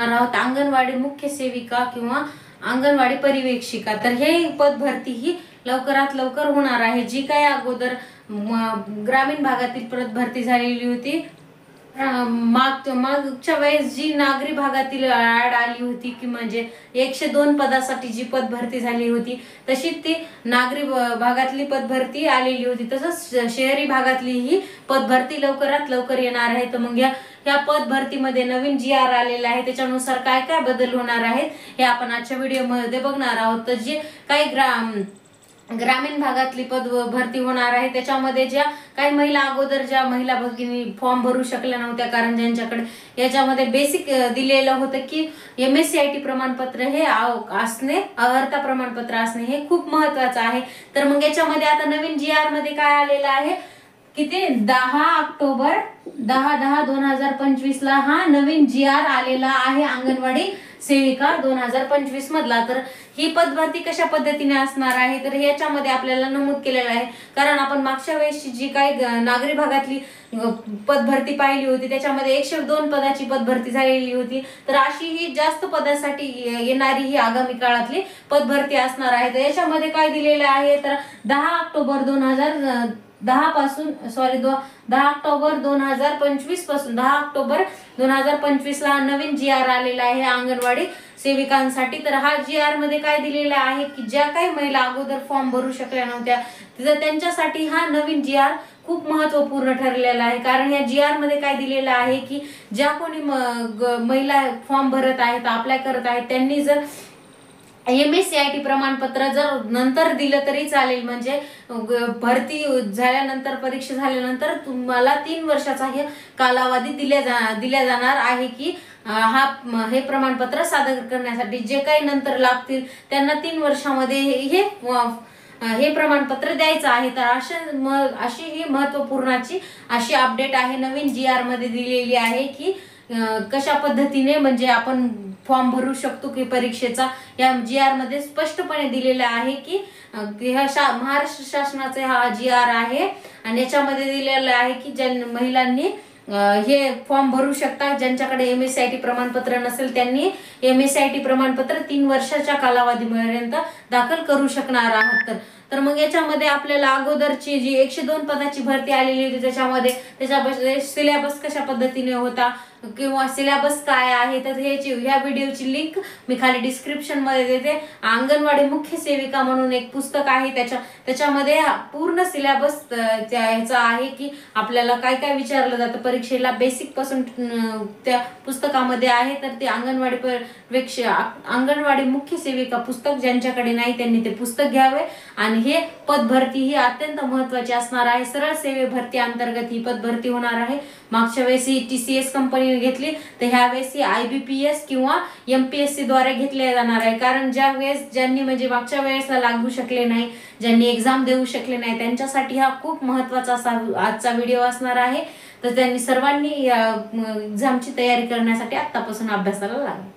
आहोत अंगणवाडी मुख्य सेविका किंवा अंगणवाडी पर्यवेक्षिका। तर हे पद भरती ही लवकरात लवकर होणार आहे। जी काय अगोदर ग्रामीण भागातील पद भरती झालेली होती, मागच्या वेळेस जी नागरी भागातील ऍड आली होती की म्हणजे 102 पदासाठी जी पद भरती झाली होती, तशीच ती नागरी भागातली पद भरती आलेली होती। तसंच शहरी भागातली ही पद भरती लवकरात लवकर येणार आहे। तर मग या पद भरतीमध्ये नवीन GR आलेला आहे, त्याच्यानुसार काय काय बदल होणार आहेत हे आपण आजच्या व्हिडिओमध्ये बघणार आहोत। तर जे काही ग्रामीण भागातली पद भरती होणार आहे, त्याच्यामध्ये ज्या काही महिला अगोदर ज्या महिला भगिनी फॉर्म भरू शकल्या नव्हत्या, कारण ज्यांच्याकडे याच्यामध्ये बेसिक दिलेलं होतं की MSCIT प्रमाणपत्र हे असणे, अर्हता प्रमाणपत्र असणे हे खूप महत्वाचं आहे। तर मग याच्यामध्ये आता नवीन GR मध्ये काय आलेलं आहे की ते 10 ऑक्टोबर 10/10/2025 ला हा नवीन GR आलेला आहे अंगणवाडी सेविका 2025 मधला। तर ही पद भरती कशा पद्धतीने असणार आहे, तर याच्यामध्ये आपल्याला नमूद केलेलं आहे, कारण आपण मागच्या वेळेसची जी काही नागरी भागातली पद भरती पाहिली होती त्याच्यामध्ये 102 पदाची पद भरती झालेली होती। तर अशी ही जास्त पदासाठी येणारी ही आगामी काळातली पद भरती असणार आहे। तर याच्यामध्ये काय दिलेलं आहे, तर 10 ऑक्टोबर 2025 पासून 10 ऑक्टोबर 2025 ला नवीन GR आलेला आहे अंगणवाडी सेविकांसाठी। तर हा GR मध्ये काय दिलेला आहे की ज्या काही महिला अगोदर फॉर्म भरू शकल्या नव्हत्या, तर त्यांच्यासाठी हा नवीन GR खूप महत्त्वपूर्ण ठरलेला आहे। कारण या GR मध्ये काय दिलेलं आहे की ज्या कोणी महिला फॉर्म भरत आहेत, अप्लाय करत आहेत, त्यांनी जर MSCIT प्रमाणपत्र जर नंतर दिलं तरी चालेल, म्हणजे भरती झाल्यानंतर परीक्षा झाल्यानंतर तुम्हाला 3 वर्षाचा हे कालावधी दिल्या जाणार आहे की हे प्रमाणपत्र सादर करण्यासाठी। जे काही नंतर लागतील त्यांना 3 वर्षामध्ये हे प्रमाणपत्र द्यायचं आहे। तर अशी ही महत्त्वपूर्णाची अशी अपडेट आहे नवीन GR मध्ये दिलेली आहे की कशा पद्धतीने म्हणजे आपण फॉर्म भरू शकतो की परीक्षेचा। या GR मध्ये स्पष्टपणे दिलेलं आहे की महाराष्ट्र शासनाचा हा GR आहे आणि याच्यामध्ये दिलेलं आहे की ज्या महिलांनी हे फॉर्म भरू शकतात, ज्यांच्याकडे MSCIT प्रमाणपत्र नसेल त्यांनी MSCIT प्रमाणपत्र 3 वर्षाच्या कालावधीपर्यंत दाखल करू शकणार आहात। तर मग याच्यामध्ये आपल्याला अगोदरची जी 102 पदाची भरती आलेली होती त्याच्यामध्ये सिलेबस कशा पद्धतीने होता किंवा सिलेबस काय आहे, तर ह्या व्हिडिओची लिंक मी खाली डिस्क्रिप्शन मध्ये देते। अंगणवाडी मुख्य सेविका म्हणून एक पुस्तक आहे, त्याच्यामध्ये पूर्ण सिलेबस याचा आहे की आपल्याला काय काय विचारलं जातं परीक्षेला बेसिक पासून त्या पुस्तकामध्ये आहे। तर ते अंगणवाडी मुख्य सेविका पुस्तक ज्यांच्याकडे नाही त्यांनी ते पुस्तक घ्यावे। आणि हे पद भरती ही अत्यंत महत्त्वाची असणार आहे। सरळ सेवे भरती अंतर्गत ही पद भरती होणार आहे। मागच्या वेळेस TCS कंपनीने घेतली, तर ह्या वेळेस IBPS किंवा MPSC द्वारे घेतले जाणार आहे। कारण ज्या वेळेस ज्यांनी म्हणजे मागच्या वेळेसला लागू शकले नाही, ज्यांनी एक्झाम देऊ शकले नाही, त्यांच्यासाठी हा खूप महत्त्वाचा आजचा व्हिडिओ असणार आहे। तर त्यांनी सर्वांनी एक्झामची तयारी करण्यासाठी आतापासून अभ्यासाला लागा।